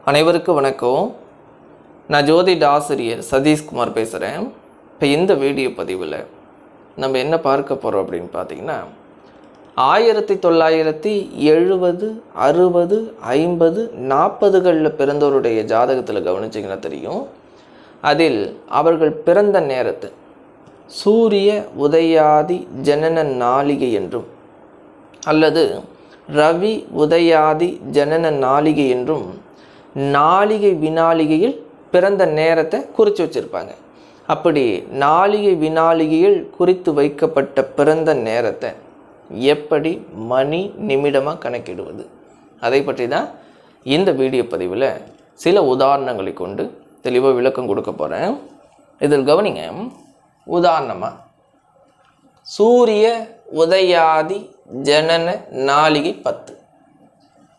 அனைவருக்கும் வணக்கம். நான் ஜோதிட ஆசிரியர் சதீஷ்குமார் பேசுகிறேன். இப்போ இந்த வீடியோ பதிவில் நம்ம என்ன பார்க்க போகிறோம் அப்படின்னு பார்த்தீங்கன்னா, 1970, 60, 60, 50, 40களில் பிறந்தவருடைய ஜாதகத்தில் கவனிச்சிங்கன்னா தெரியும். அதில் அவர்கள் பிறந்த நேரத்தை சூரிய உதயாதி ஜனன நாளிகை என்றும் அல்லது ரவி உதயாதி ஜனன நாளிகை என்றும் நாளிகை வினாளிகையில் பிறந்த நேரத்தை குறித்து வச்சுருப்பாங்க. அப்படி நாளிகை வினாளிகையில் குறித்து வைக்கப்பட்ட பிறந்த நேரத்தை எப்படி மணி நிமிடமாக கணக்கிடுவது, அதை பற்றி தான் இந்த வீடியோ பதிவில் சில உதாரணங்களை கொண்டு தெளிவாக விளக்கம் கொடுக்க போகிறேன். இதில் கவனிங்க. உதாரணமாக சூரிய உதயாதி ஜனன நாளிகை 10,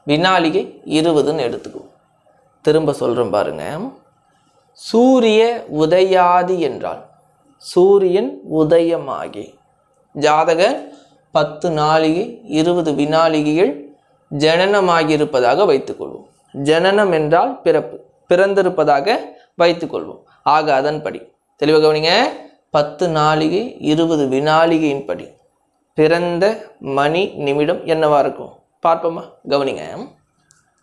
வினாளிகை 20ன்னு எடுத்துக்குவோம். திரும்ப சொல்கிறேன் பாருங்க. சூரிய உதயாதி என்றால் சூரியன் உதயமாகி ஜாதக 10 நாளிகை 20 வினாளிகைகள் ஜனனமாகியிருப்பதாக வைத்துக்கொள்வோம். ஜனனம் என்றால் பிறப்பு, பிறந்திருப்பதாக வைத்துக்கொள்வோம். ஆக அதன்படி தெளிவாக கவனிங்க. 10 நாளிகை 20 வினாளிகையின்படி பிறந்த மணி நிமிடம் என்னவா இருக்கும் பார்ப்போமா? கவனிங்க.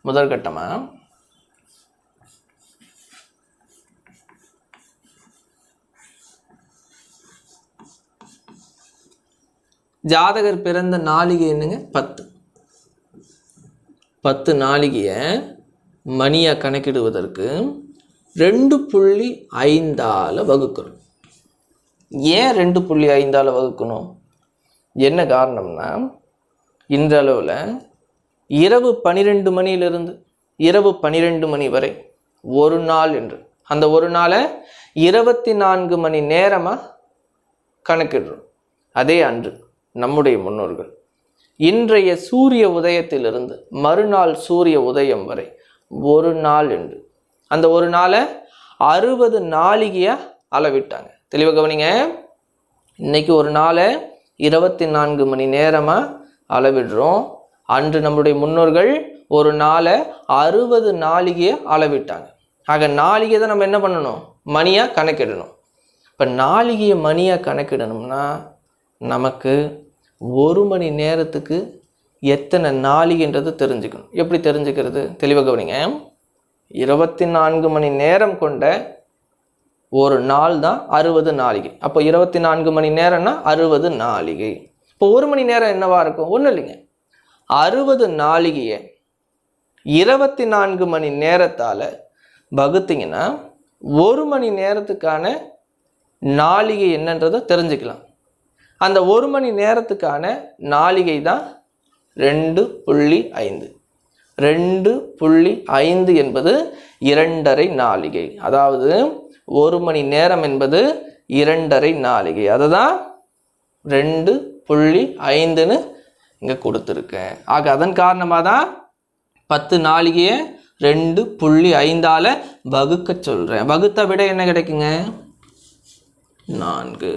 முதல் கட்டமாக ஜாதகர் பிறந்த நாளிகை என்னங்க? 10. 10 நாளிகையை மணியாக கணக்கிடுவதற்கு 2.5ஆல் வகுக்கணும். ஏன் 2.5ஆல் வகுக்கணும்? என்ன காரணம்னா, இன்றளவில் இரவு 12 மணியிலிருந்து இரவு 12 மணி வரை ஒரு நாள் என்று அந்த ஒரு நாளை 24 மணி நேரமாக கணக்கிடுறோம். அதே அன்று நம்முடைய முன்னோர்கள் இன்றைய சூரிய உதயத்திலிருந்து மறுநாள் சூரிய உதயம் வரை ஒரு நாள் என்று அந்த ஒரு நாளை 60 நாளிகையாக அளவிட்டாங்க. தெளிவாக கவனிங்க. இன்னைக்கு ஒரு நாளை 24 மணி நேரமாக அளவிடுறோம். அன்று நம்முடைய முன்னோர்கள் ஒரு நாளை 60 நாளிகையை அளவிட்டாங்க. ஆக நாளிகை தான் நம்ம என்ன பண்ணணும்? மணியாக கணக்கிடணும். இப்போ நாளிகையை மணியாக கணக்கிடணும்னா நமக்கு ஒரு மணி நேரத்துக்கு எத்தனை நாளிகைன்றது தெரிஞ்சுக்கணும். எப்படி தெரிஞ்சுக்கிறது? தெளிவாக கவனிங்க. 24 மணி நேரம் கொண்ட ஒரு நாள் தான் 60 நாளிகை. அப்போ 24 மணி நேரம்னா 60 நாளிகை. இப்போ ஒரு மணி நேரம் என்னவா இருக்கும்? ஒன்றும் இல்லைங்க. 60 நாளிகையை 24 மணி நேரத்தால் வகுத்தீங்கன்னா ஒரு மணி நேரத்துக்கான நாளிகை என்னன்றதை தெரிஞ்சுக்கலாம். அந்த ஒரு மணி நேரத்துக்கான நாளிகை தான் 2.5. 2.5 என்பது 2.5 நாளிகை. அதாவது ஒரு மணி நேரம் என்பது 2.5 நாளிகை. அதை தான் 2.5ன்னு இங்கே கொடுத்துருக்கேன். ஆக அதன் காரணமாக தான் 10 நாளிகையை 2.5ஆல் வகுக்க சொல்கிறேன். வகுத்த விட என்ன கிடைக்குங்க? 4.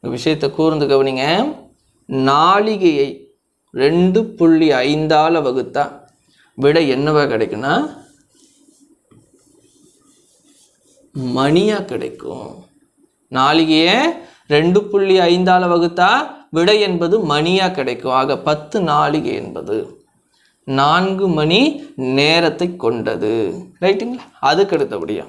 விஷயத்தை கூர்ந்து கவனிங்க. நாளிகையை 2.5ஆல் வகுத்தா விட என்னவா கிடைக்குன்னா மணியாக கிடைக்கும். நாளிகையை 2.5ஆல் வகுத்தா விடை என்பது மணியாக கிடைக்கும். ஆக 10 நாளிகை என்பது 4 மணி நேரத்தை கொண்டது. ரைட்டுங்களா? அதுக்கு அடுத்தபடியா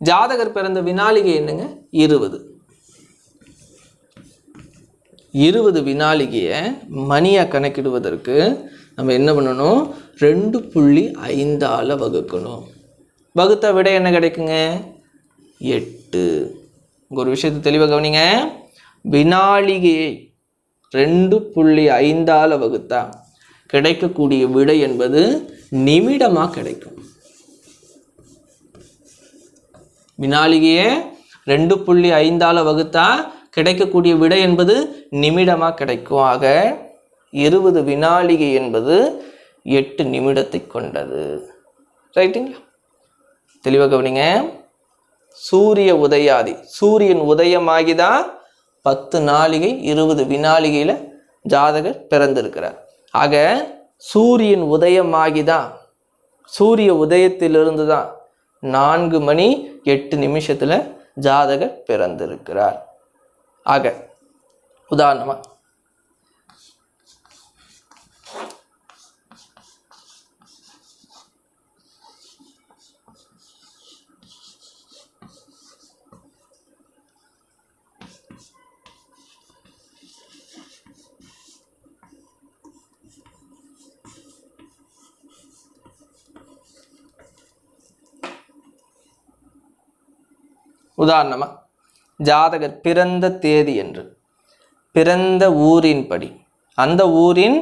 ஜாதகர் பிறந்த வினாளிகை என்னங்க? 20. 20 வினாளிகையை மணியாக கணக்கிடுவதற்கு நம்ம என்ன பண்ணணும்? 2.5ஆல் வகுக்கணும். வகுத்த விட என்ன கிடைக்குங்க? 8. ஒரு விஷயத்தை தெளிவாக கவனிங்க. வினாளிகையை 2.5ஆல் வகுத்தா கிடைக்கக்கூடிய விடை என்பது நிமிடமாக கிடைக்கும். வினாளிகையை 2.5ஆல் வகுத்தா கிடைக்கக்கூடிய விடை என்பது நிமிடமாக கிடைக்கும். ஆக 20 வினாளிகை என்பது 8 நிமிடத்தை கொண்டது. ரைட்டுங்களா? தெளிவாக கவனிங்க. சூரிய உதயாதி, சூரியன் உதயமாகிதான் 10 நாளிகை 20 வினாளிகையில் ஜாதகர் பிறந்திருக்கிறார். ஆக சூரியன் உதயமாகிதான், சூரிய உதயத்திலிருந்து தான் 4 மணி 8 நிமிஷத்தில் ஜாதகர் பிறந்திருக்கிறார். ஆக உதாரணமாக ஜாதகர் பிறந்த தேதி என்று, பிறந்த ஊரின்படி, அந்த ஊரின்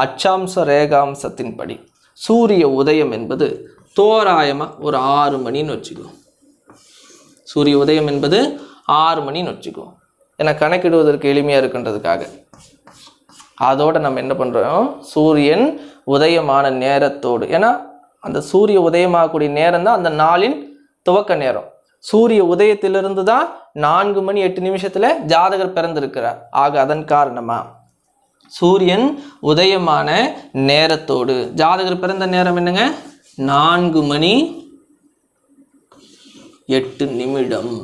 அச்சாம்ச ரேகாம்சத்தின்படி சூரிய உதயம் என்பது தோராயமாக ஒரு 6 மணின்னு வச்சுக்குவோம். சூரிய உதயம் என்பது 6 மணின்னு வச்சுக்குவோம். ஏன்னா கணக்கிடுவதற்கு எளிமையாக இருக்குன்றதுக்காக. அதோடு நம்ம என்ன பண்ணுறோம், சூரியன் உதயமான நேரத்தோடு, ஏன்னா அந்த சூரிய உதயமாகக்கூடிய நேரம் தான் அந்த நாளின் துவக்க நேரம். சூரிய உதயத்திலிருந்து தான் 4 மணி 8 நிமிஷத்தில் ஜாதகர் பிறந்திருக்கிறார். ஆக அதன் காரணமா சூரியன் உதயமான நேரத்தோடு ஜாதகர் பிறந்த நேரம் என்னங்க, 4 மணி 8 நிமிடம்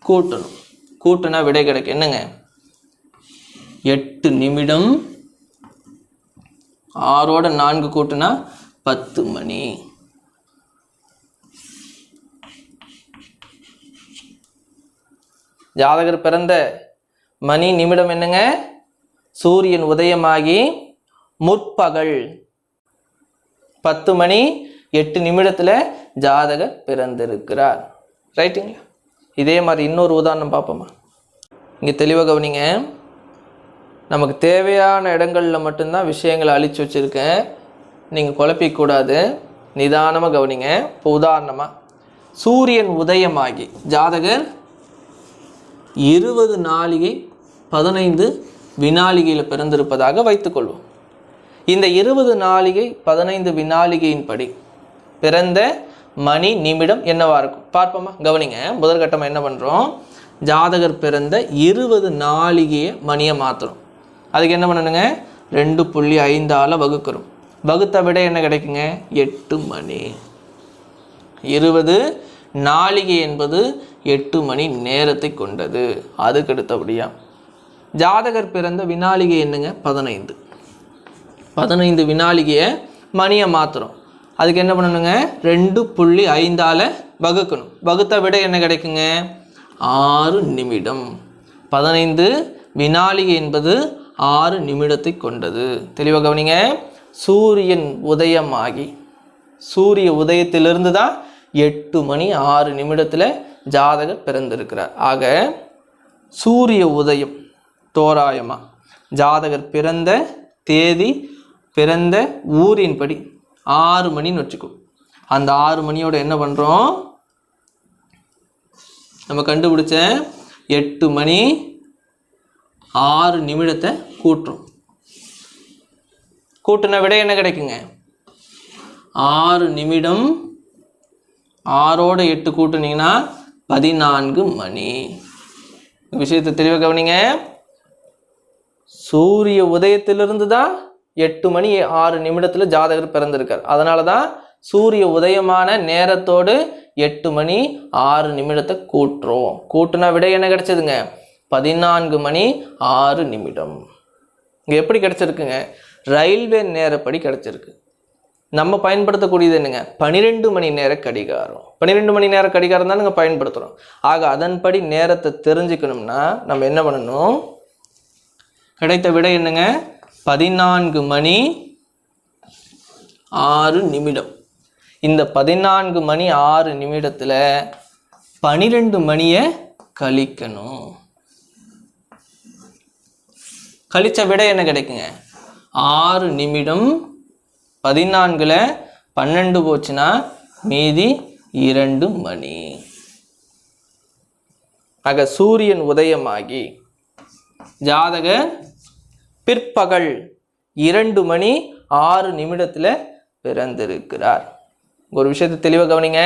கூட்டணும். கூட்டினா விடை கிடைக்கும். என்னங்க, 8 நிமிடம், 6ஓட 4 கூட்டினா 10 மணி. ஜாதகர் பிறந்த மணி நிமிடம் என்னங்க, சூரியன் உதயமாகி முற்பகல் 10 மணி 8 நிமிடத்தில் ஜாதகர் பிறந்திருக்கிறார். ரைட்டுங்களா? இதே மாதிரி இன்னொரு உதாரணம் பார்ப்போமா? இங்கே தெளிவாக கவனிங்க. நமக்கு தேவையான இடங்களில் மட்டும்தான் விஷயங்களை அழிச்சு வச்சுருக்கேன். நீங்கள் குழப்பிக்கூடாது, நிதானமாக கவனிங்க. இப்போ உதாரணமாக சூரியன் உதயமாகி ஜாதகர் 20 நாளிகை 15 வினாளிகையில் பிறந்திருப்பதாக வைத்துக்கொள்வோம். இந்த 20 நாளிகை 15 வினாளிகையின்படி பிறந்த மணி நிமிடம் என்னவா இருக்கும் பார்ப்போமா? கவனிங்க. முதற்கட்டமாக என்ன பண்ணுறோம், ஜாதகர் பிறந்த 20 நாளிகையை மணியை மாற்றுறோம். அதுக்கு என்ன பண்ணணுங்க, 2.5ஆல் வகுக்கிறோம். வகுத்த விட என்ன கிடைக்குங்க, 8 மணி. 20 நாளிகை என்பது 8 மணி நேரத்தை கொண்டது. அதுக்கு அடுத்தபடியா ஜாதகர் பிறந்த வினாளிகை என்னங்க, 15. 15 வினாளிகையை மணியை மாற்றுறோம். அதுக்கு என்ன பண்ணணுங்க, 2.5ஆல் வகுக்கணும். வகுத்த விட என்ன கிடைக்குங்க, 6 நிமிடம். 15 வினாளிகை என்பது 6 நிமிடத்தை கொண்டது. தெளிவாக கவனிங்க. சூரியன் உதயமாகி, சூரிய உதயத்திலிருந்து தான் 8 மணி 6 நிமிடத்தில் ஜாதகர் பிறந்திருக்கிறார். ஆக சூரிய உதயம் தோராயமாக ஜாதகர் பிறந்த தேதி, பிறந்த ஊரின்படி 6 மணின்னு வச்சுக்கோ. அந்த 6 மணியோட என்ன பண்ணுறோம், நம்ம கண்டுபிடிச்ச 8 மணி 6 நிமிடத்தை கூட்டுறோம். கூட்டின விட என்ன கிடைக்குங்க, 6 நிமிடம். 6ஓட 8 கூட்டுனீங்கன்னா 14 மணி. விஷயத்தை தெளிவாக கவனிங்க. சூரிய உதயத்திலிருந்து தான் 8 மணி 6 நிமிடத்தில் ஜாதகர் பிறந்திருக்கார். அதனால தான் சூரிய உதயமான நேரத்தோடு 8 மணி 6 நிமிடத்தை கூட்டுறோம். கூட்டுனா விட என்ன கிடைச்சதுங்க, 14 மணி 6 நிமிடம். இங்கே எப்படி கிடைச்சிருக்குங்க, ரயில்வே நேரப்படி கிடைச்சிருக்கு. நம்ம பயன்படுத்தக்கூடியது என்னங்க, 12 மணி நேர கடிகாரம். 12 மணி நேர கடிகாரம் தான் நாங்கள் பயன்படுத்துகிறோம். ஆக அதன்படி நேரத்தை தெரிஞ்சுக்கணும்னா நம்ம என்ன பண்ணணும், கிடைத்த விட என்னங்க, 14 மணி 6 நிமிடம். இந்த 14 மணி 6 நிமிடத்தில் 12 மணியை கழிக்கணும். கழிச்ச விட என்ன கிடைக்குங்க, 6 நிமிடம். 14ல் 12 போச்சுன்னா மீதி 2 மணி. ஆக சூரியன் உதயமாகி ஜாதகர் பிற்பகல் 2 மணி 6 நிமிடத்தில் பிறந்திருக்கிறார். ஒரு விஷயத்தை தெளிவாக கவனிங்க.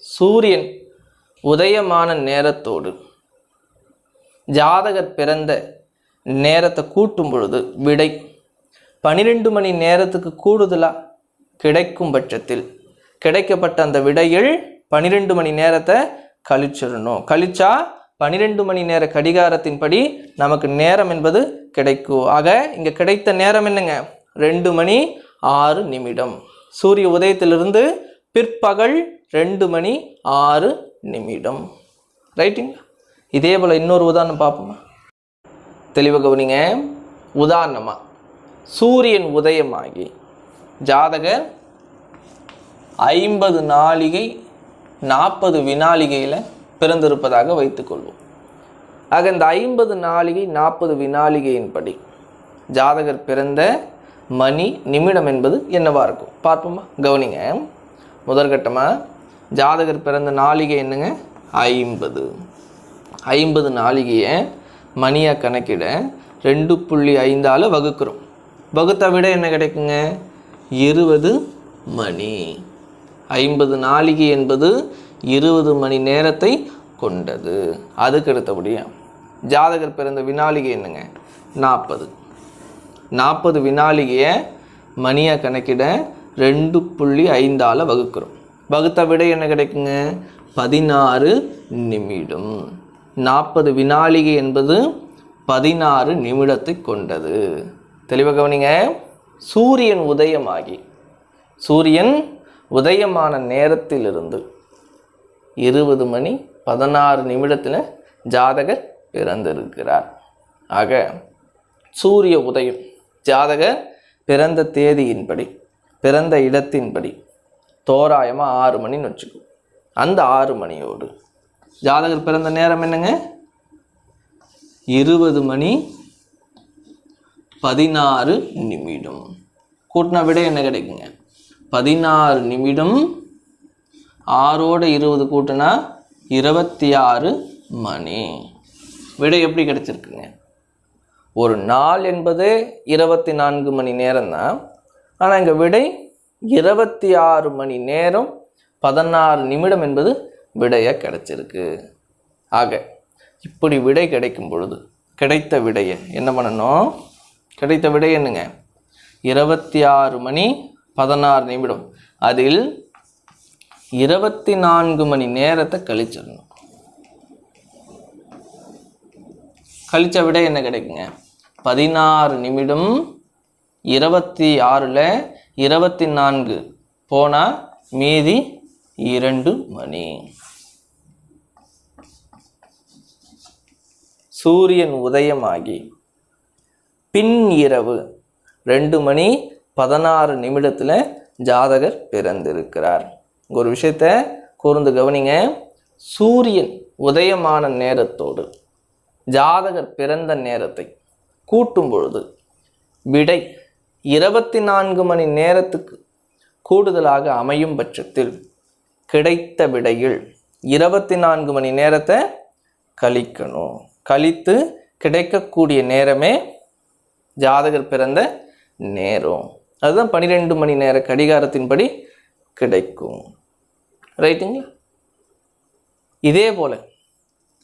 சூரியன் உதயமான நேரத்தோடு ஜாதகர் பிறந்த நேரத்தை கூட்டும் பொழுது விடை 12 மணி நேரத்துக்கு கூடுதலாக கிடைக்கும் பட்சத்தில் கிடைக்கப்பட்ட அந்த விடையில் 12 மணி நேரத்தை கழிச்சிடணும். கழிச்சா 12 மணி நேர கடிகாரத்தின்படி நமக்கு நேரம் என்பது கிடைக்கும். ஆக இங்கே கிடைத்த நேரம் என்னங்க? 2 மணி 6 நிமிடம். சூரிய உதயத்திலிருந்து பிற்பகல் 2 மணி 6 நிமிடம். ரைட்டுங்களா? இதே போல் இன்னொரு உதாரணம் பார்ப்போமா? தெளிவாக கவனிங்க. உதாரணமாக சூரியன் உதயமாகி ஜாதகர் 50 நாழிகை 40 வினாழிகையில் பிறந்திருப்பதாக வைத்துக்கொள்வோம். ஆக இந்த 50 நாழிகை 40 வினாழிகையின்படி ஜாதகர் பிறந்த மணி நிமிடம் என்பது என்னவா இருக்கும் பார்ப்போமா? கவனிங்க. முதற்கட்டமாக ஜாதகர் பிறந்த நாழிகை என்னங்க? 50 நாழிகையை மணியாக கணக்கிட 2.5 வகுக்கிறோம். வகுத்த விட என்ன கிடைக்குங்க? 20 மணி. 50 நாழிகை என்பது 20 மணி நேரத்தை கொண்டது. அதுக்கு அடுத்தபடியா ஜாதகர் பிறந்த வினாழிகை என்னங்க? 40 வினாழிகையை மணியாக கணக்கிட 2.5 வகுக்கிறோம். வகுத்த விட என்ன கிடைக்குங்க? 16 நிமிடம். 40 வினாழிகை என்பது 16 நிமிடத்தை கொண்டது. தெளிவாக கவனிங்க. சூரியன் உதயமான நேரத்திலிருந்து 20 மணி 16 நிமிடத்தில் ஜாதகர் பிறந்திருக்கிறார். ஆக சூரிய உதயம் ஜாதகர் பிறந்த தேதியின்படி பிறந்த இடத்தின்படி தோராயமாக 6 மணின்னு வச்சுக்கோ. அந்த 6 மணியோடு ஜாதகர் பிறந்த நேரம் என்னங்க? 20 மணி 16 நிமிடம். கூட்டின விட என்ன கிடைக்குங்க? 16 நிமிடம். 6ஓட 20 கூட்டினா 26 மணி. விடை எப்படி கிடைச்சிருக்குங்க? ஒரு நாள் என்பது 24 மணி நேரம் தான். ஆனால் இங்கே விடை 26 மணி நேரம் 16 நிமிடம் என்பது விடையாக கிடைச்சிருக்கு. ஆக இப்படி விடை கிடைக்கும் பொழுது கிடைத்த விடையை என்ன பண்ணணும்? கிடைத்த விடை என்னங்க? 26 மணி 16 நிமிடம். அதில் 24 மணி நேரத்தை கழிச்சிடணும். கழிச்ச விடை என்ன கிடைக்குங்க? 16 நிமிடம். 26ல் 24 போனால் மீதி 2 மணி. சூரியன் உதயமாகி பின் இரவு 2 மணி 16 நிமிடத்தில் ஜாதகர் பிறந்திருக்கிறார். ஒரு விஷயத்தை கூர்ந்து கவனிங்க. சூரியன் உதயமான நேரத்தோடு ஜாதகர் பிறந்த நேரத்தை கூட்டும் பொழுது விடை 24 மணி நேரத்துக்கு கூடுதலாக அமையும் பட்சத்தில் கிடைத்த விடையில் 24 மணி நேரத்தை கழிக்கணும். கழித்து கிடைக்கக்கூடிய நேரமே ஜாதகர் பிறந்த நேரம். அதுதான் 12 மணி நேர கடிகாரத்தின்படி கிடைக்கும். ரைட்டுங்களா? இதே போல்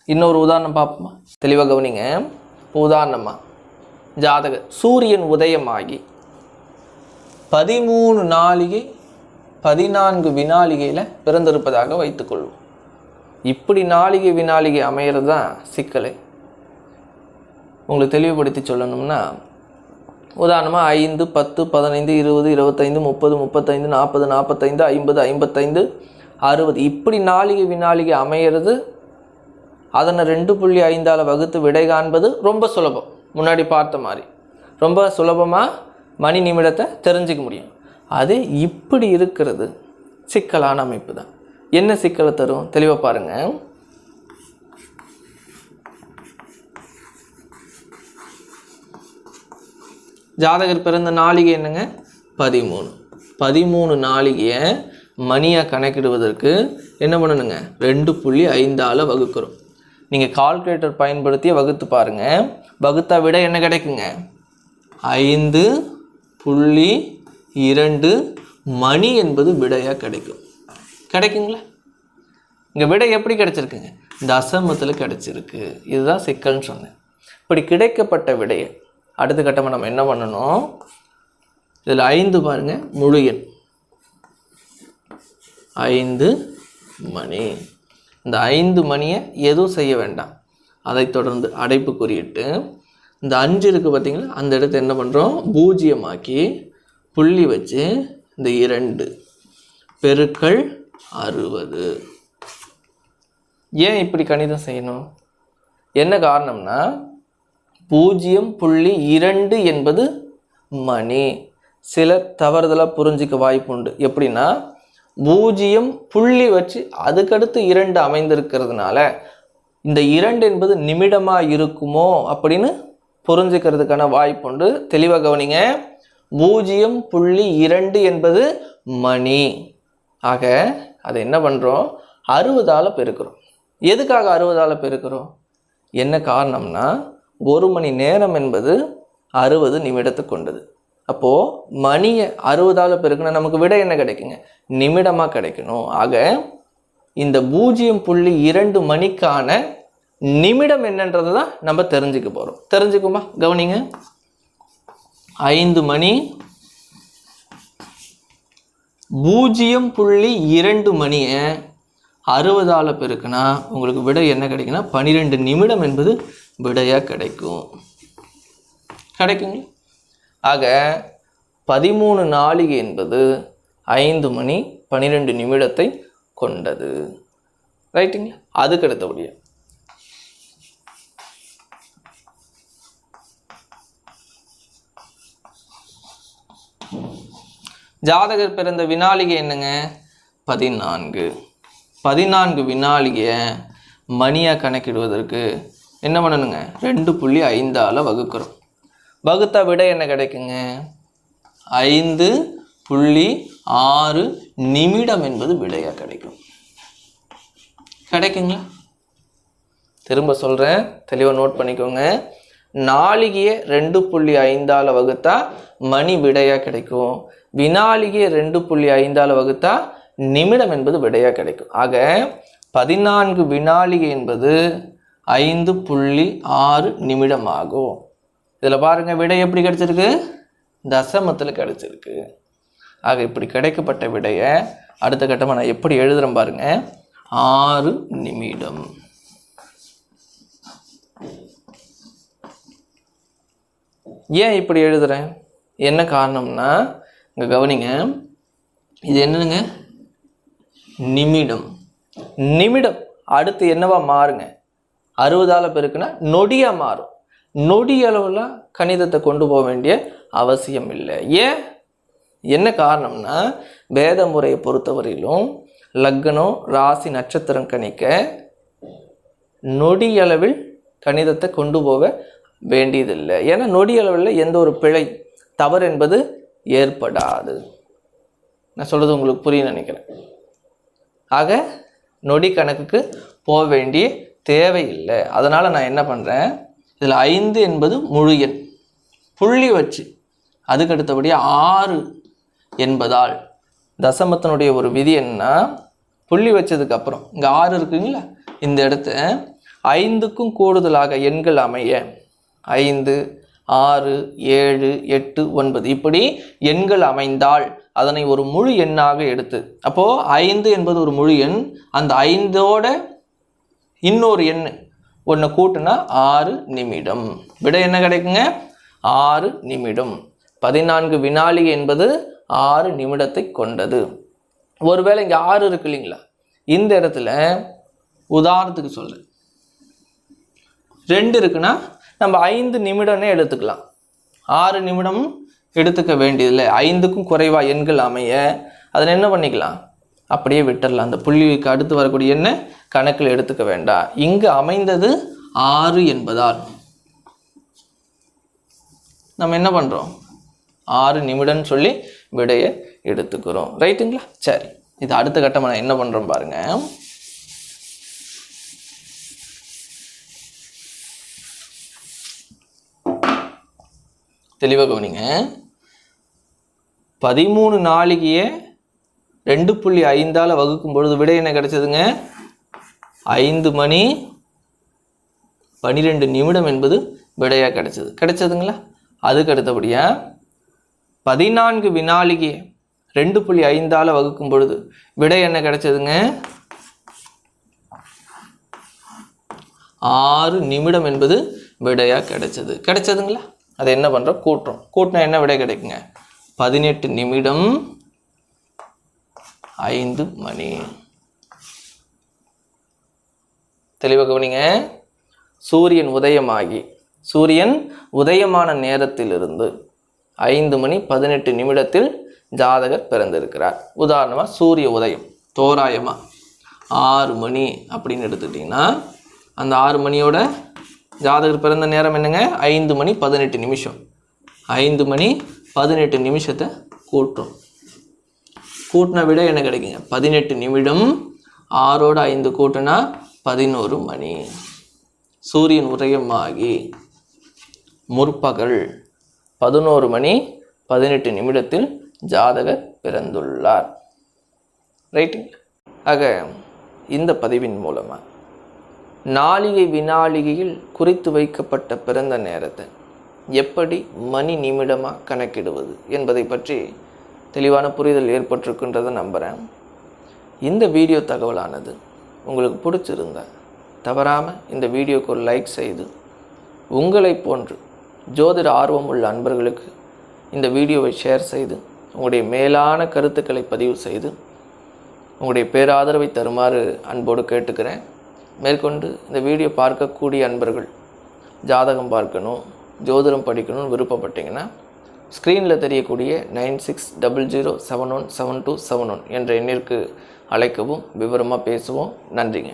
இன்னொரு உதாரணம் பார்ப்போமா? தெளிவாக கவனிங்க. உதாரணமாக ஜாதகர் சூரியன் உதயமாகி 13 நாழிகை 14 வினாழிகையில் பிறந்திருப்பதாக வைத்துக்கொள்வோம். இப்படி நாழிகை வினாழிகை அமைகிறது தான் சிக்கலை. உங்களுக்கு தெளிவுபடுத்தி சொல்லணும்னா உதாரணமாக 5, 10, 15, 20, 25, 30, 35, 40, 45, 50, 55, 60 இப்படி நாழிகை வினாழிகை அமையிறது. அதனை 2.5 வகுத்து விடை காண்பது ரொம்ப சுலபம். முன்னாடி பார்த்த மாதிரி ரொம்ப சுலபமாக மணி நிமிடத்தை தெரிஞ்சிக்க முடியும். அது இப்படி இருக்கிறது சிக்கலான அமைப்பு தான். என்ன சிக்கலை தரும்? தெளிவாக பாருங்கள். ஜாதகர் பிறந்த நாழிகை என்னங்க? 13 நாழிகையை மணியாக கணக்கிடுவதற்கு என்ன பண்ணணுங்க? 2.5 வகுக்கிறோம். நீங்கள் கால்குலேட்டர் பயன்படுத்திய வகுத்து பாருங்கள். வகுத்தா விட என்ன கிடைக்குங்க? 5.2 மணி என்பது விடையாக கிடைக்குங்களா? இங்கே விடை எப்படி கிடைச்சிருக்குங்க? தசமத்தில் கிடைச்சிருக்கு. இதுதான் சிக்கல்னு சொன்னேன். இப்படி கிடைக்கப்பட்ட விடையை அடுத்த கட்டமாக நம்ம என்ன பண்ணணும்? இதில் 5 பாருங்க, முழு எண் 5 மணி. இந்த 5 மணியை எதுவும் செய்ய வேண்டாம். அதை தொடர்ந்து அடைப்பு குறியிட்டு இந்த 5 இருக்குது பார்த்தீங்களா, அந்த இடத்த என்ன பண்ணுறோம்? 0 ஆக்கி புள்ளி வச்சு இந்த 2 பெருக்கல் 60. ஏன் இப்படி கணிதம் செய்யணும்? என்ன காரணம்னா 0.2 என்பது மணி. சிலர் தவறுதலாக புரிஞ்சிக்க வாய்ப்பு உண்டு. எப்படின்னா 0 புள்ளி வச்சு அதுக்கடுத்து 2 அமைந்திருக்கிறதுனால இந்த 2 என்பது நிமிடமாக இருக்குமோ அப்படின்னு புரிஞ்சுக்கிறதுக்கான வாய்ப்பு உண்டு. தெளிவாக கவனிங்க. 0.2 என்பது மணி. ஆக அதை என்ன பண்ணுறோம்? 60ஆல் பெருக்கிறோம். எதுக்காக 60ஆல் பெருக்கிறோம்? என்ன காரணம்னா 1 மணி நேரம் என்பது 60 நிமிடத்தை கொண்டது. அப்போது மணியை 60ஆல் பெருக்கணும், நமக்கு விட என்ன கிடைக்குங்க? நிமிடமாக கிடைக்கணும். ஆக இந்த 0.2 மணிக்கான நிமிடம் என்னன்றது தான் நம்ம தெரிஞ்சுக்க போகிறோம். தெரிஞ்சுக்குமா? கவனிங்க. 5 மணி 0.2 மணியை 60ஆல் பெருக்குனா உங்களுக்கு விடை என்ன கிடைக்குன்னா 12 நிமிடம் என்பது விடையாக கிடைக்குங்களா? ஆக 13 நாழிகை என்பது 5 மணி 12 நிமிடத்தை கொண்டது. ரைட்டுங்களா? அதுக்கு அடுத்தபடியா ஜாதகர் பிறந்த வினாளிகை என்னங்க? 14. 14 வினாளிகையை மணியாக கணக்கிடுவதற்கு என்ன பண்ணணுங்க? 2.5ஆல் வகுக்கிறோம். வகுத்தா விட என்ன கிடைக்குங்க? 5.6 நிமிடம் என்பது விடையாக கிடைக்குங்களா? திரும்ப சொல்கிறேன், தெளிவாக நோட் பண்ணிக்கோங்க. நாளிகையை 2.5ஆல் வகுத்தா மணி விடையாக கிடைக்கும். வினாளிகையை 2.5ஆல் வகுத்தா நிமிடம் என்பது விடையாக கிடைக்கும். ஆக 14 வினாளிகை என்பது 5.6 நிமிடம் ஆகும். இதில் பாருங்க, விடை எப்படி கிடைச்சிருக்கு? தசமத்தில் கிடைச்சிருக்கு. ஆக இப்படி கிடைக்கப்பட்ட விடையை அடுத்த கட்டமாக நான் எப்படி எழுதுறேன் பாருங்க. 6 நிமிடம். ஏன் இப்படி எழுதுறேன்? என்ன காரணம்னா இங்கே கவனிங்க, இது என்னங்க? நிமிடம். நிமிடம் அடுத்து என்னவா மாறுங்க? 60ஆல் பெருக்குனா நொடியாக மாறும். நொடி அளவில் கணிதத்தை கொண்டு போக வேண்டிய அவசியம் இல்லை. ஏன்? என்ன காரணம்னா வேத முறையை பொறுத்தவரையிலும் லக்னம், ராசி, நட்சத்திரம் கணிக்க நொடி அளவில் கணிதத்தை கொண்டு போக வேண்டியதில்லை. ஏன்னா நொடி அளவில் எந்த ஒரு பிழை, தவறு என்பது ஏற்படாது. நான் சொல்கிறது உங்களுக்கு புரியும் நினைக்கிறேன். ஆக நொடி கணக்குக்கு போக வேண்டிய தேவையில்லை. அதனால் நான் என்ன பண்ணுறேன், இதில் 5 என்பது முழு எண் புள்ளி வச்சு அதுக்கு அடுத்தபடியாக 6 என்பதால் தசமத்தினுடைய ஒரு விதி என்னன்னா, புள்ளி வச்சதுக்கப்புறம் இங்கே 6 இருக்குங்களா, இந்த இடத்த 5க்கும் கூடுதலாக எண்கள் அமைய 5, 6, 7, 8, 9 இப்படி எண்கள் அமைந்தால் அதனை ஒரு முழு எண்ணாக எடுத்து, அப்போது 5 என்பது ஒரு முழு எண், அந்த 5ஓட இன்னொரு எண் ஒன்று கூட்டுனா 6 நிமிடம். விடை என்ன கிடைக்குங்க? 6 நிமிடம். 14 வினாளிகை என்பது 6 நிமிடத்தை கொண்டது. ஒருவேளை இங்கே 6 இருக்கு இல்லைங்களா, இந்த இடத்துல உதாரணத்துக்கு சொல்கிறேன், 2 இருக்குன்னா நம்ம 5 நிமிடம்னே எடுத்துக்கலாம். 6 நிமிடம் எடுத்துக்க வேண்டியதில்லை. 5க்கும் குறைவாக எண்கள் அமைய அதனை என்ன பண்ணிக்கலாம், அப்படியே விட்டுடலாம். அந்த புள்ளிக்கு அடுத்து வரக்கூடிய எண்ணை கணக்கில் எடுத்துக்க வேண்டாம். இங்கு அமைந்தது 6 என்பதால் நம்ம என்ன பண்ணுறோம், 6 நிமிடம்னு சொல்லி விடையை எடுத்துக்கிறோம். ரைட்டுங்களா? சரி, இது அடுத்த கட்டமாக நான் என்ன பண்ணுறோம் பாருங்க. தெளிவாக கவனிங்க. 13 நாளிகையை 2.5ஆல் வகுக்கும் பொழுது விடை என்ன கிடைச்சதுங்க? 5 மணி 12 நிமிடம் என்பது விடையாக கிடைச்சதுங்களா? அதுக்கு அடுத்தபடியாக 14 வினாளிகை 2.5 வகுக்கும் பொழுது விடை என்ன கிடைச்சதுங்க? 6 நிமிடம் என்பது விடையாக கிடைச்சதுங்களா? அதை என்ன பண்ணுறோம்? கூட்டினா என்ன விடை கிடைக்குங்க? 18 நிமிடம் 5 மணி. தெளிவாக கவனிங்க. சூரியன் உதயமான நேரத்திலிருந்து 5 மணி 18 நிமிடத்தில் ஜாதகர் பிறந்திருக்கிறார். உதாரணமாக சூரிய உதயம் தோராயமாக 6 மணி அப்படின்னு எடுத்துக்கிட்டிங்கன்னா அந்த 6 மணியோட ஜாதகர் பிறந்த நேரம் என்னங்க? 5 மணி 18 நிமிஷம். 5 மணி 18 நிமிஷத்தை கூட்டின விட என்ன கிடைக்குங்க? 18 நிமிடம். 6ஓட 5 கூட்டினா 11 மணி. சூரியன் உதயமாகி முற்பகல் 11 மணி 18 நிமிடத்தில் ஜாதகர் பிறந்துள்ளார். ரைட்டுங்க. ஆக இந்த பதிவின் மூலமாக நாளிகை வினாளிகையில் குறித்து வைக்கப்பட்ட பிறந்த நேரத்தை எப்படி மணி நிமிடமாக கணக்கிடுவது என்பதை பற்றி தெளிவான புரிதல் ஏற்பட்டிருக்கின்றதை நம்புகிறேன். இந்த வீடியோ தகவலானது உங்களுக்கு பிடிச்சிருந்தா தவறாமல் இந்த வீடியோக்கு ஒரு லைக் செய்து உங்களை போன்று ஜோதிட ஆர்வம் உள்ள அன்பர்களுக்கு இந்த வீடியோவை ஷேர் செய்து உங்களுடைய மேலான கருத்துக்களை பதிவு செய்து உங்களுடைய பேராதரவை தருமாறு அன்போடு கேட்டுக்கிறேன். மேற்கொண்டு இந்த வீடியோ பார்க்கக்கூடிய அன்பர்கள் ஜாதகம் பார்க்கணும், ஜோதிடம் படிக்கணும்னு விருப்பப்பட்டீங்கன்னா ஸ்க்ரீனில் தெரியக்கூடிய 9600717271 என்ற எண்ணிற்கு அழைக்கவும், விவரமாக பேசுவோம். நன்றிங்க.